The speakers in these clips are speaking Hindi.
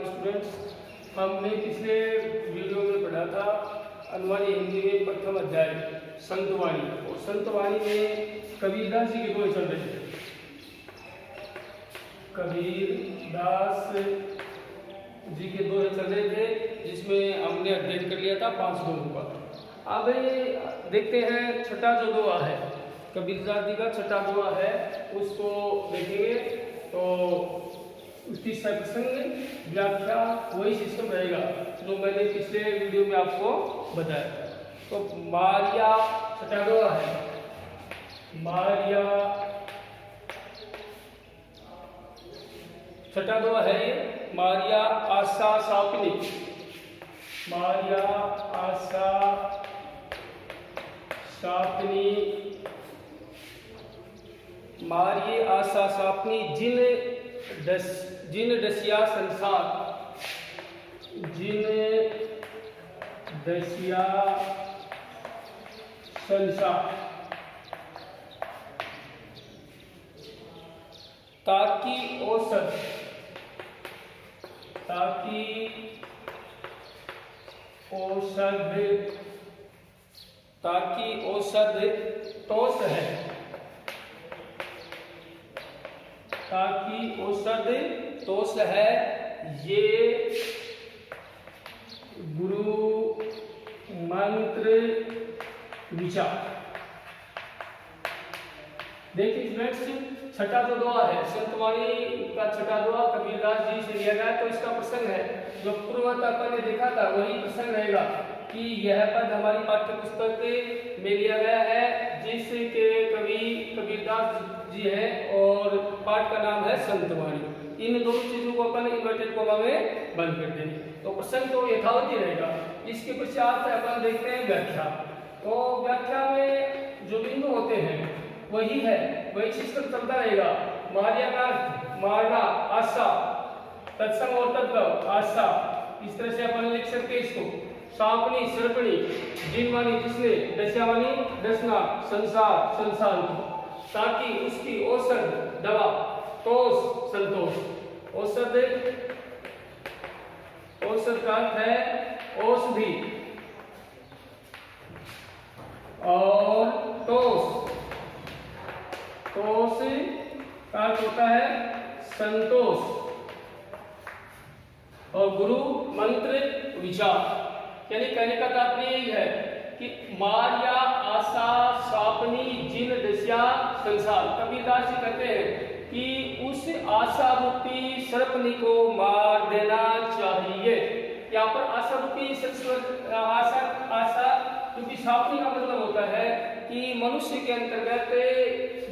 स्टूडेंट्स, हमने पिछले वीडियो में पढ़ा था अनुवाणी हिंदी में प्रथम अध्याय संतवाणी। और संतवाणी में कबीरदास जी के दोहे चल रहे थे। कबीरदास जी के दोहे चल रहे थे जिसमें हमने अध्ययन कर लिया था 5 दोहों का। अब देखते हैं छठा जो दोहा है, कबीरदास जी का छठा दोहा है, उसको देखेंगे तो उसकी सत्संग व्याख्या वही सिस्टम रहेगा जो मैंने पिछले वीडियो में आपको बताया। तो मारिया छठा दोहा है, मारिया छठा दोहा है ये, मारिया आशा सापनी, मारिया आशा सापनी, मारिये आशा सापनी जिन दसिया संसार, जिन दसिया संसार, ताकि औसत, ताकि औसत, ताकि औसत तोष है, ताकि औसत तोष है, ये गुरु मंत्र विचार। देखिए फ्रेंड्स, छठा जो दोहा है संतवाणी का छठा दोहा कबीरदास जी से लिया गया। तो इसका प्रसंग है जो पूर्वत अपन ने देखा था वही प्रसंग रहेगा कि यह पद हमारी पाठ्य पुस्तक में लिया गया है जिसके कवि कबीरदास जी हैं और पाठ का नाम है संतवाणी। इन दोनों चीजों को अपन इन्वर्टेड कोमा में बंद कर देंगे तो प्रसंग तो यथावत ही रहेगा। इसके पश्चात अपन देखते हैं व्याख्या। तो व्याख्या में जो बिंदु होते हैं वही है, वही सिस्टम चलता रहेगा। मारिया का मारना, आशा, तत्सम और तद्भव आशा, इस तरह से अपन लिख सकते हैं इसको। सापनी सर्पणी, जिन मानी जिसने, दशा मानी दसना, संसार संसार, ताकि उसकी औषध दवा, तोष संतोष। औषध, औषध का अर्थ है औषधि और तोष, तोष का अर्थ होता है संतोष और गुरु मंत्र विचार। यानी कहने का तात्पर्य यही है कि मारिया आशा स्वापनी जिन दशा संसार। कबीरदास जी कहते हैं कि उस आशा रूपी सर्पनी को मार देना चाहिए। यहाँ पर आशा रूपी आशा, आशा क्योंकि स्वापनी का मतलब होता है कि मनुष्य के अंतर्गत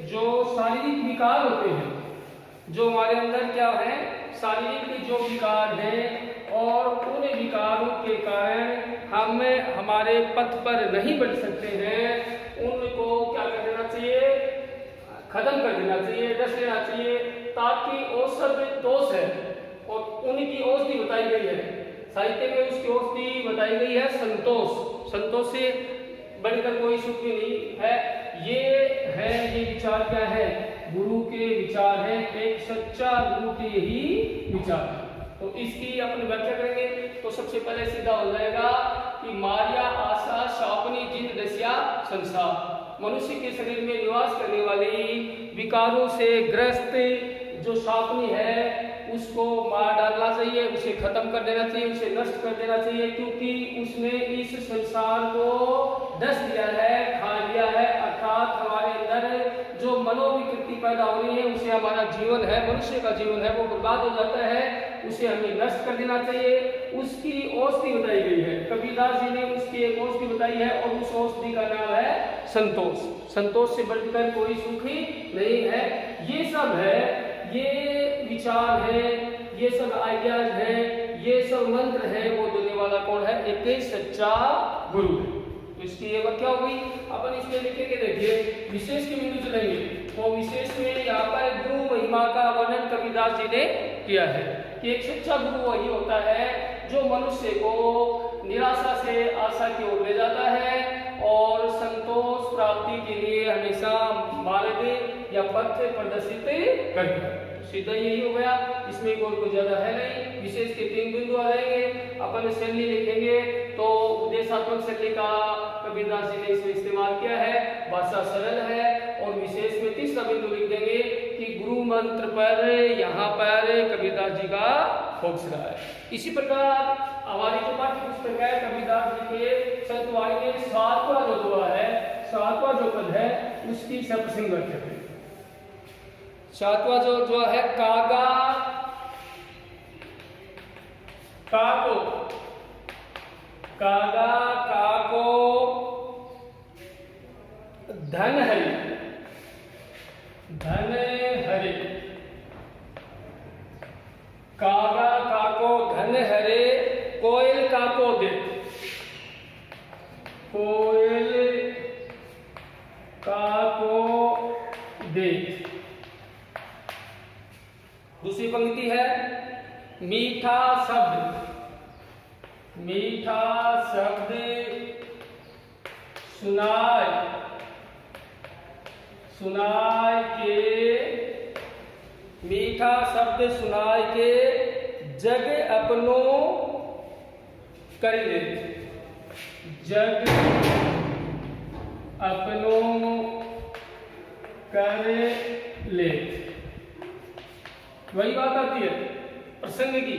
जो शारीरिक विकार होते हैं, जो हमारे अंदर क्या है शारीरिक जो विकार हैं, और उन विकारों के कारण हम हमारे पथ पर नहीं बढ़ सकते हैं, उनको क्या कर देना चाहिए, खत्म कर देना चाहिए, डस लेना चाहिए, ताकि औषध दोष है और उनकी औषधि बताई गई है साहित्य में, उसकी औषधि बताई गई है संतोष। संतोष से बढ़कर कोई सुख भी नहीं है। ये विचार क्या है, गुरु के विचार है, एक सच्चा गुरु के ही विचार है। तो इसकी अपन व्याख्या करेंगे तो सबसे पहले सीधा हो जाएगा कि मारिया आशा शापनी जिन दशा संसार, मनुष्य के शरीर में निवास करने वाली विकारों से ग्रस्त जो शापनी है उसको मार डालना चाहिए, उसे खत्म कर देना चाहिए, उसे नष्ट कर देना चाहिए, क्योंकि उसने इस संसार को डस दिया है, खा लिया है। अर्थात हमारे अंदर जो मनोविकृति पैदा हो रही है, उसे हमारा जीवन है, मनुष्य का जीवन है, वो बर्बाद हो जाता है, उसे हमें नष्ट कर देना चाहिए। उसकी औषधि बताई गई है, कबीरदास जी ने उसकी एक औषधि बताई है और उस औषधि का नाम है संतोष। संतोष से बढ़कर कोई सुख ही नहीं है। ये सब है, ये विचार है, ये सब आइडियाज है, ये सब मंत्र है, वो देने वाला कौन है, एक सच्चा गुरु है। तो इसकी ये व्याख्या हो गई। अपन इसमें लिखेंगे, देखिए विशेष के बिंदु चलेंगे तो विशेष में यहाँ पर गुरु महिमा का वर्णन कबीरदास जी ने किया है कि एक सच्चा गुरु वही होता है जो मनुष्य को निराशा से आशा की ओर ले जाता है और संतोष प्राप्ति के लिए हमेशा मार्ग या पथ प्रदर्शित करता है। सीधा यही हो गया, इसमें कोई ज्यादा है नहीं। विशेष के 3 बिंदु आ जाएंगे। अपन शैली लिखेंगे तो उपदेशात्मक शैली का कबीरदास जी ने इसमें इस्तेमाल किया है, भाषा सरल है। और विशेष में तीसरा बिंदु लिख देंगे कि गुरु मंत्र पर यहाँ पर कबीरदास जी का फोकस रहा है। इसी प्रकार हमारी जो पाठ्य पुस्तक है कबीरदास जी के संतवाणी में 7वां जो दुआ है, 7वां जो पद है उसकी सप्रसंग व्याख्या करें। 7वां जो है कागा काको, कागा काको धन हरि, धन हरे, कागा काको धन हरे, कोयल काको दे, कोयल काको दे। दूसरी पंक्ति है मीठा शब्द, मीठा शब्द सुनाय, सुनाय के, मीठा शब्द सुनाय के जग अपनो कर ले, जग अपनो कर ले। वही बात आती है प्रसंग की।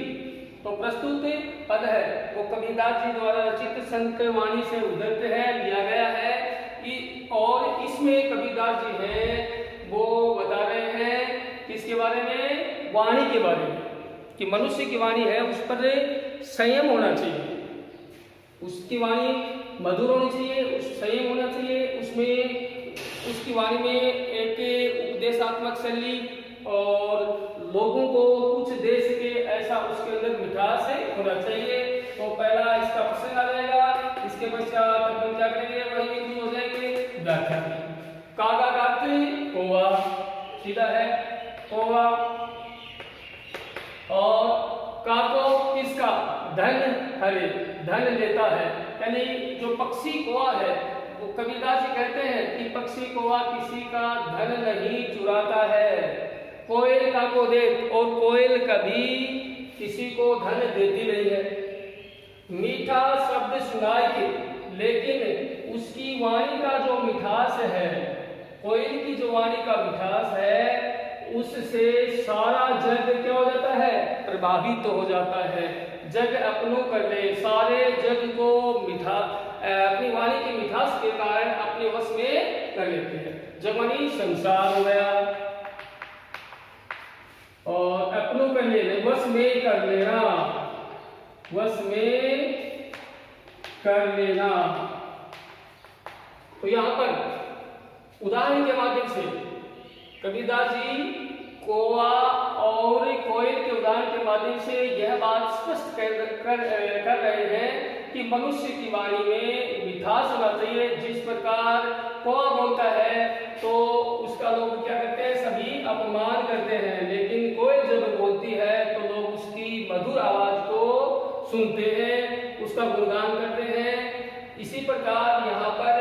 तो प्रस्तुत पद है वो कबीरदास जी द्वारा रचित संत वाणी से उद्धृत है, लिया गया है कि और इसमें कबीरदास जी हैं वो बता रहे हैं किसके बारे में, वाणी के बारे में, कि मनुष्य की वाणी है उस पर संयम होना चाहिए, उसकी वाणी मधुर होनी चाहिए, उस संयम होना चाहिए, उसमें उसकी वाणी में एक उपदेशात्मक शैली और लोगों को कुछ दे सके ऐसा उसके अंदर मिठास होना चाहिए। तो पहला इसका प्रसंग आ जाएगा, इसके पश्चात अपन क्या करेंगे, वही बिंदु हो जाएंगे व्याख्या में। कागा गाते कौवा, सीधा है कौवा, और काको किसका, धन हरे, धन लेता है, यानी जो पक्षी कौवा है वो कबीरदास जी कहते हैं कि पक्षी कौवा किसी का धन नहीं चुराता है। कोयल काको दे, और कोयल कभी किसी को धन देती नहीं है। मीठा शब्द सुनाई के, लेकिन उसकी वाणी का जो मिठास है, कोयल की जो वाणी का मिठास है, उससे सारा जग क्या हो जाता है, प्रभावित हो जाता है। जग अपनों कर ले, सारे जग को मिठा अपनी वाणी की मिठास के कारण अपने वश में कर लेते हैं। जगवानी संसार हो गया, और अपनों कर लेना, वश में कर लेना, वश में कर लेना। तो यहां पर उदाहरण के माध्यम से कबीरदास जी कौवा और कोयल के उदाहरण के माध्यम से यह बात स्पष्ट कर रहे हैं कि मनुष्य की वाणी में मिठास होना चाहिए। जिस प्रकार कौवा बोलता है तो उसका लोग क्या करते हैं, सभी अपमान करते हैं, लेकिन कोयल जब बोलती है तो लोग उसकी मधुर आवाज को सुनते हैं, उसका गुणगान करते हैं। इसी प्रकार यहाँ पर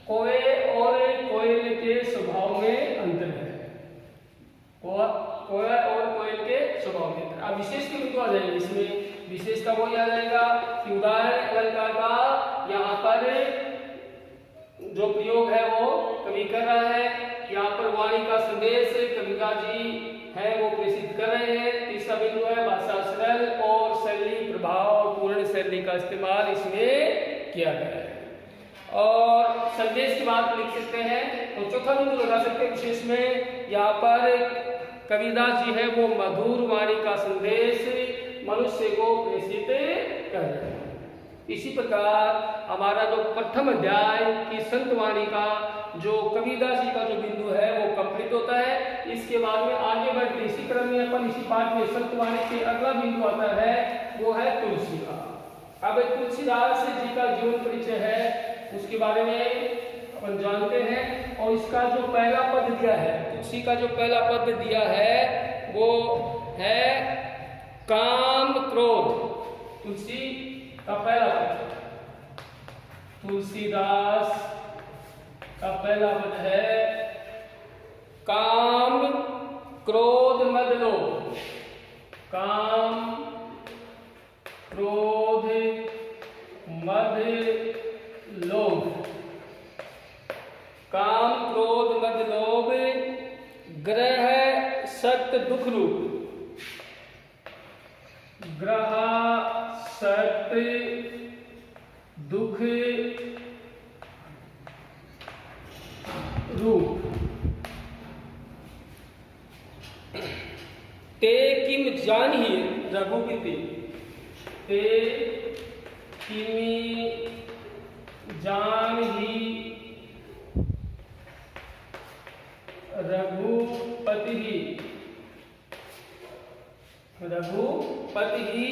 कौवे और कोयल के स्वभाव में अंतर है, कौवा और कोयल के स्वभाव में अंतर। अब विशेष के बिंदु आ जाएंगे, इसमें विशेष का वही आ जाएगा कि उदाहरण अलंकार का यहाँ पर जो प्रयोग है वो कवि कर रहा है। यहाँ पर वाणी का संदेश कबीरदास जी है वो प्रेषित कर रहे हैं। तीसरा बिंदु है भाषा सरल और शैली प्रभाव पूर्ण शैली का इस्तेमाल इसमें किया गया है। और संदेश की बात लिख सकते हैं तो चौथा बिंदु लगा सकते हैं विशेष में। यहाँ पर कबीरदास जी है वो मधुर वाणी का संदेश मनुष्य को प्रेषित कर रहे हैं। इसी प्रकार हमारा जो प्रथम अध्याय की संत वाणी का जो कबीरदास जी का जो बिंदु है वो कंप्लीट होता है। इसके बाद में आगे बढ़ते इसी क्रम में अपन इसी पाठ में संत वाणी के अगला बिंदु आता है वो है तुलसी का। अब तुलसीदास जी का जीवन परिचय है उसके बारे में अपन जानते हैं। और इसका जो पहला पद दिया है, तुलसी का जो पहला पद दिया है वो है काम क्रोध। तुलसी का पहला पद, तुलसीदास का पहला पद है काम क्रोध मद लोभ। काम क्रोध मद लोभ। काम क्रोध मद लोभ ग्रह सत्य दुख रूप। ग्रह सत्य दुख रूप। ते किम जानिए रघुपति। ते किमी जान ही रघुपति ही। रघुपति ही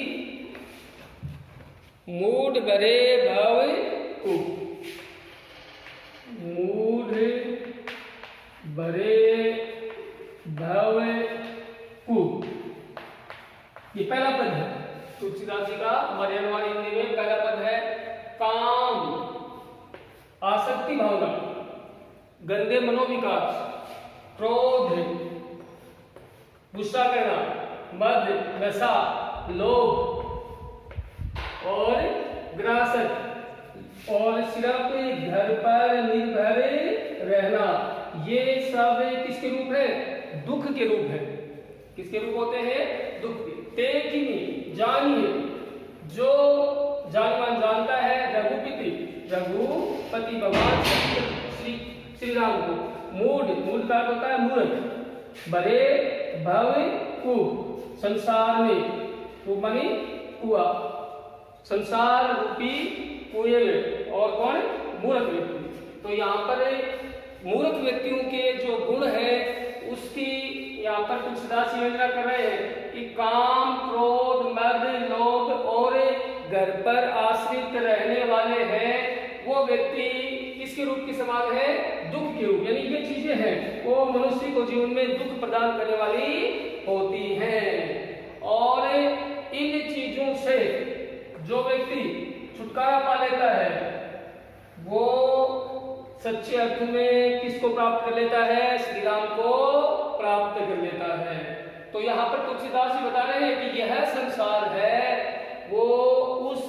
मूढ़ बरे भव को। मूढ़ बरे भव को, ये पहला पद है तुलसीदास जी का। हमारे अनुवादी हिंदी में पहला पद है काम, आसक्ति भावना, गंदे मनोविकार, क्रोध गुस्सा करना, मद नशा, लोभ और ग्रासत और सिर्फ घर पर निर्भर रहना, ये सब किसके रूप है? दुख के रूप है। किसके रूप होते हैं? दुख के। ते किमी जानिए, जो जानमान जानता है रघुपति, रघुपति भगवान श्री राम को। मूढ़, मूढ़ का होता है मूर्ख। बरे भव कु, संसार में, वो मानी कुआ, संसार रूपी कुएं में। और कौन? मूर्ख व्यक्ति। तो यहाँ पर मूर्ख व्यक्तियों के जो गुण है उसकी यहाँ पर तुलसीदास योजना कर रहे हैं कि काम क्रोध मद लोभ और घर पर आश्रित रहने वाले हैं वो व्यक्ति किसके रूप के समान है? दुख के रूप। यानी ये चीजें हैं वो मनुष्य को जीवन में दुख प्रदान करने वाली होती हैं। और इन चीजों से जो व्यक्ति छुटकारा पा लेता है वो सच्चे अर्थ में किसको प्राप्त कर लेता है? श्री राम को प्राप्त कर लेता है। तो यहाँ पर तुलसीदास जी बता रहे हैं कि यह संसार है वो उस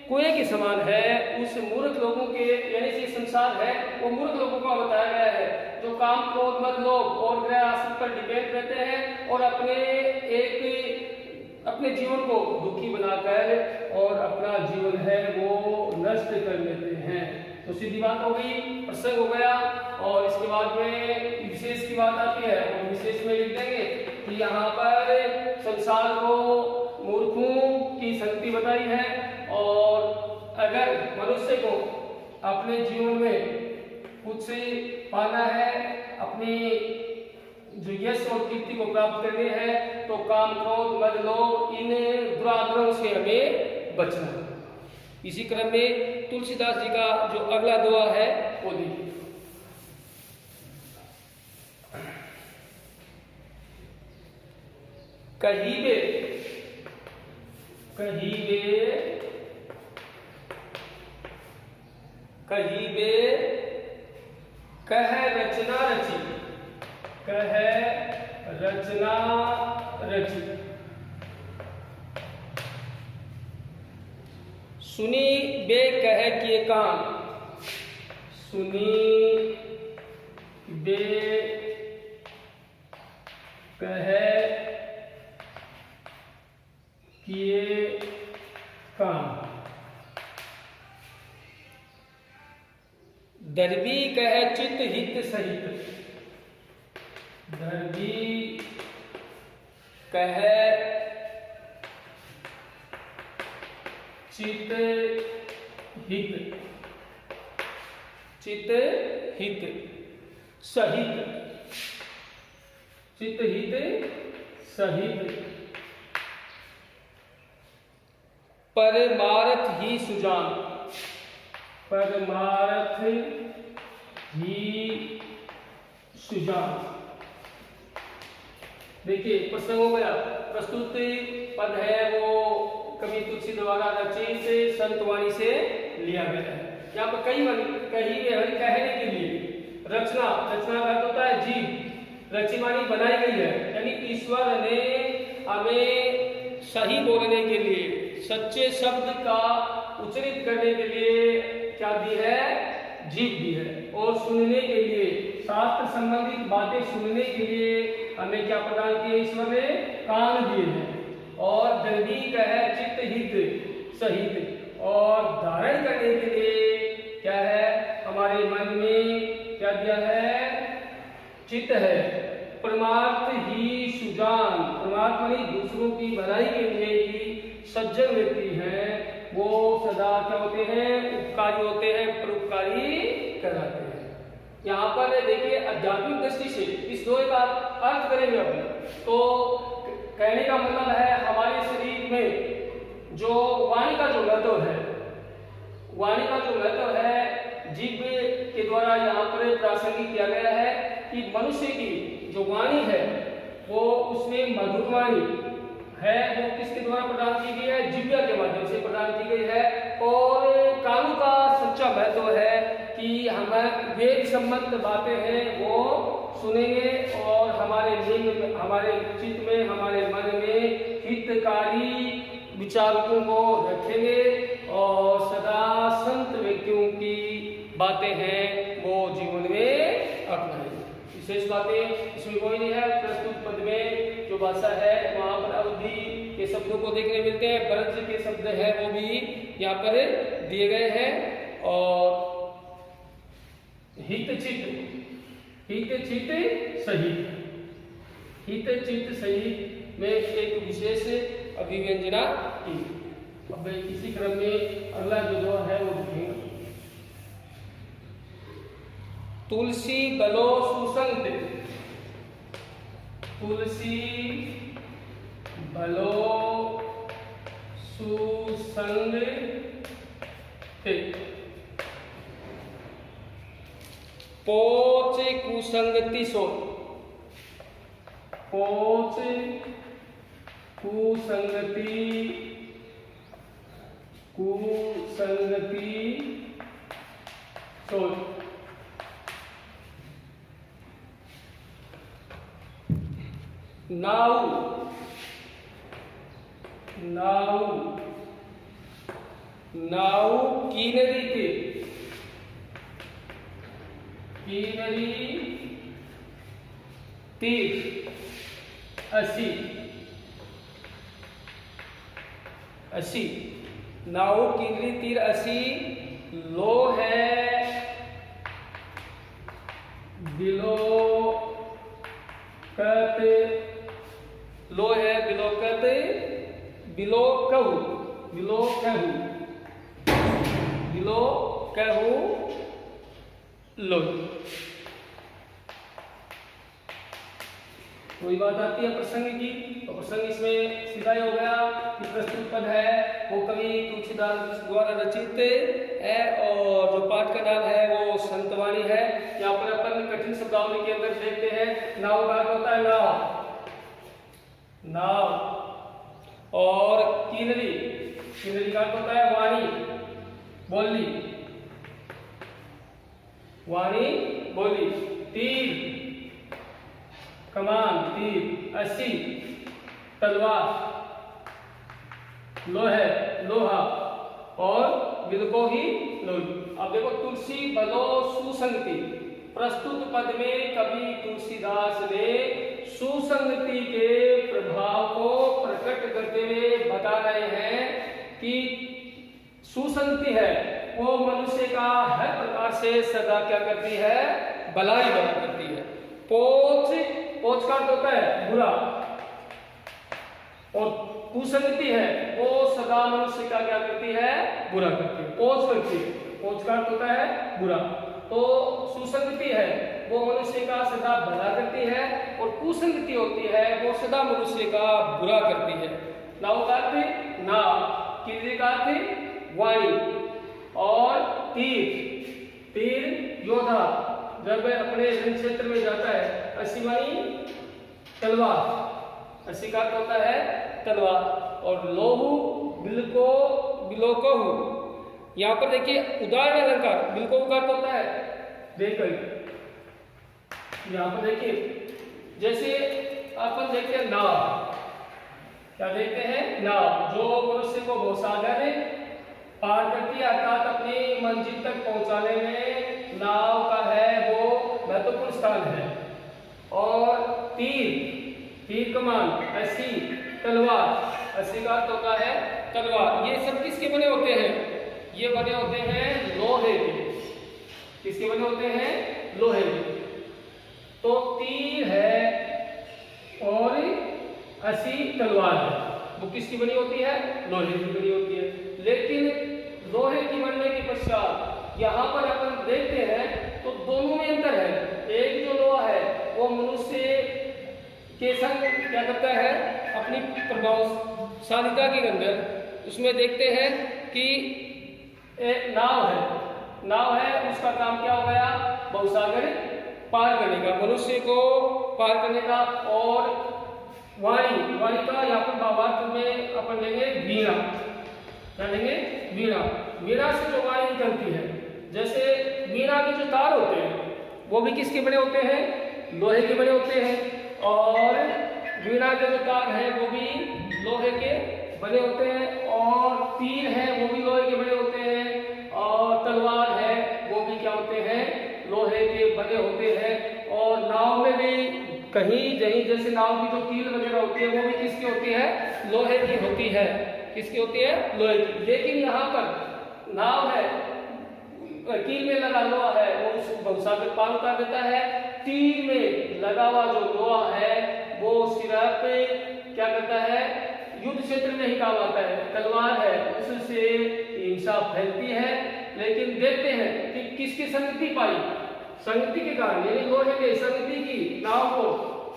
कुएं के समान है, उस मूर्ख लोगों के, यानी कि संसार है वो मूर्ख लोगों का बताया गया है जो काम क्रोध मद लोभ और ग्रह आश्रित पर डिपेंड रहते हैं और अपने जीवन को दुखी बनाकर और अपना जीवन है वो नष्ट कर लेते हैं। तो सीधी बात हो गई, प्रसंग हो गया। और इसके बाद में विशेष की बात आती है और विशेष में लिख देंगे कि यहाँ पर संसार को मूर्खों की संगति बताई है और अगर मनुष्य को अपने जीवन में कुछ पाना है, अपनी जो यश और कीर्ति को प्राप्त करनी है तो काम क्रोध मद लोभ इन दुराग्रहों से हमें बचना है। इसी क्रम में तुलसीदास जी का जो अगला दुआ है वो देखिए। कहीबे कहीबे कहीबे कह रचना रची, कह रचना रची। सुनी बे कह किए काम, सुनी बे कह किए काम। दर्बी कह चित्त हित सहित, दर्बी कह चित्त हित, चित्त हित सहित, चित्त हित सहित। परमार्थ ही सुजान, परमार्थ ही सुजान। देखिए प्रश्न हो गया। प्रस्तुत पद है वो कवि तुलसी द्वारा रचित संतवाणी से लिया गया है। यहाँ पर कई कहने के लिए रचना, रचना का होता है जीव, रची मानी बनाई गई है। यानी ईश्वर ने हमें सही बोलने के लिए, सच्चे शब्द का उच्चारित करने के लिए क्या दी है? जीभ दी है। और सुनने के लिए, शास्त्र संबंधित बातें सुनने के लिए हमें क्या प्रदान किए ईश्वर ने? कान दिए हैं। और दैविक है चित्त हित सहित, और धारण करने के लिए क्या है? हमारे मन में क्या दिया है? चित्त है। परमार्थ ही सुजान, परमात्मा ने दूसरों की भलाई के लिए ही सज्जन व्यक्ति हैं, वो सदा क्या होते हैं? उपकारी होते हैं, परोपकारी कराते हैं। यहाँ पर देखिए आध्यात्मिक दृष्टि से इस दोहे का अर्थ करेंगे अपन, तो कहने का मतलब है हमारे शरीर में जो वाणी का जो महत्व है, वाणी का जो महत्व है, जीभ के द्वारा यहाँ पर प्रासंगिक किया गया है कि मनुष्य की जो वाणी है वो उसमें मधुर वाणी है, वो किसके द्वारा प्रदान की गई है? जिह्वा के माध्यम से प्रदान की गई है। और कानों का सच्चा महत्व है कि हम वेद संबंध बातें हैं वो सुनेंगे और हमारे लिंग, हमारे चित्त में, हमारे मन में हितकारी विचारों को रखेंगे और सदा संत व्यक्तियों की बातें हैं वो जीवन में अपनाएंगे। विशेष बातें इसमें कोई नहीं है। प्रस्तुत पद में जो भाषा है वहां पर अवधि के शब्दों को देखने मिलते हैं, ब्रज के शब्द है वो भी यहाँ पर दिए गए हैं। और हित चित सही, हित चित सही में एक विशेष अभिव्यंजना की। अब इसी क्रम में अगला जो है वो देखेंगे। तुलसी बलो सुसंग, तुलसी बलो सुसंग पोच कुसंगति सो, पोच कुसंगति सोच। नाउ कीनरी के, कीनरी तीर असी, नाउ कीनरी तीर असी। लो है बिलोकत, लो है बिलोकत, बिलोकहु, लो। कोई बात आती है प्रसंग की, तो प्रसंग इसमें सीधा ही हो गया कि प्रस्तुत पद है वो कवि तुलसीदास द्वारा रचित है और जो पाठ का नाम है वो संतवाणी है। यहाँ पर अपन कठिन शब्दावली के अंदर देखते हैं नाव का अर्थ होता है नाव, और कीनरी का अर्थ होता है वाणी, बोली। तीर कमान, तीर। असी तलवार, लोहा, और बिल्को ही लोही। अब देखो तुलसी बलो सुसंगति, प्रस्तुत पद में कवि तुलसीदास ने सुसंगति के प्रभाव को प्रकट करते हुए बता रहे हैं कि सुसंगति है वो मनुष्य का हर प्रकार से सदा क्या करती है? भलाई करती है। पोच का अर्थ होता है बुरा, और कुसंगति है वो सदा मनुष्य का क्या करती है? बुरा करती है। पोच का अर्थ होता है बुरा, तो सुसंगति है वो मनुष्य का सदा भला करती है, और कुसंगति होती है वो सदा मनुष्य का बुरा करती है। नाव का अर्थ नाव, कीनरी का अर्थ वाणी, और तीर योद्धा जब अपने रण क्षेत्र में जाता है। असी वाणी तलवार, असी का होता है तलवार, और लोहु बिलोकहु। यहाँ पर देखिए उदाहरण अलंकार, बिल्को का अर्थ होता है देखकर। यहाँ पर देखिए जैसे अपन देखते हैं नाव, क्या देखते हैं? नाव जो मनुष्य को भवसागर पार करती है, अर्थात अपनी मंजिल तक पहुंचाने में नाव का है वो महत्वपूर्ण स्थान है। और तीर कमान, अस्सी तलवार, अस्सी का अर्थ होता है तलवार। ये सब किसके बने होते हैं? ये बने होते हैं लोहे के। किसके बने होते हैं? लोहे के। तो तीर है और अस्सी तलवार है, वो किसकी बनी होती है? लोहे की बनी होती है। लेकिन लोहे की बनने के पश्चात यहाँ पर अपन देखते हैं तो दोनों में अंतर है। एक जो लोहा है वो मनुष्य के संग क्या करता है? अपनी प्रभावशालिता के अंदर उसमें देखते हैं कि एक नाव है, उसका काम क्या हो गया? भवसागर पार करने का, मनुष्य को पार करने का। और वाणी का यहाँ पर भावार्थ में अपन लेंगे वीणा। क्या लेंगे? वीणा से जो वाणी निकलती है, जैसे वीणा के जो तार होते हैं वो भी किसके बने होते हैं? लोहे के बने होते हैं। और वीणा के जो तार है वो भी लोहे के बने होते हैं। और तीर है वो भी लोहे के बने होते हैं। और तलवार है वो भी क्या होते हैं? लोहे के बने होते हैं। और नाव में भी कहीं जैसे नाव की जो कील वगैरह होती है वो भी किसकी होती है? लोहे की होती है। किसकी होती है? लोहे की। लेकिन यहाँ पर नाव है, कील में लगा लोहा है वो उस भवसागर पार उतार देता है। तीर में लगा हुआ जो लोहा है वो सिर्फ क्या करता है? युद्ध क्षेत्र में ही काम आता है। तलवार है उससे हिंसा फैलती है। लेकिन देखते हैं कि किसकी संगति पाई? संगति के कारण, यानी लोहे ने संगति की नाव को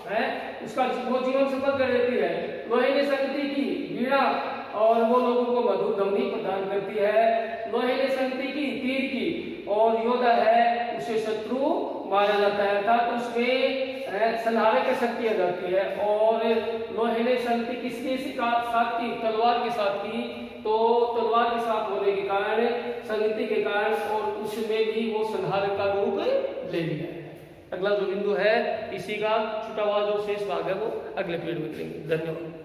है उसका वो जीवन सफल कर देती है। लोहे ने संगति की वीणा और वो लोगों को मधुर ध्वनि प्रदान करती है। लोहे ने संगति की तीर की और योद्धा है उसे शत्रु मारा जाता है, अर्थात उसमें संहारे की शक्ति आ जाती है। और लोहे ने संगति किसके साथ की? तलवार के साथ की। तो तलवार के साथ होने के कारण, संगति के कारण, और उसमें भी वो संहार का रूप ले लिया है। अगला जो बिंदु है इसी का छुटा हुआ जो शेष भाग है वो अगले पीरियड में करेंगे। धन्यवाद।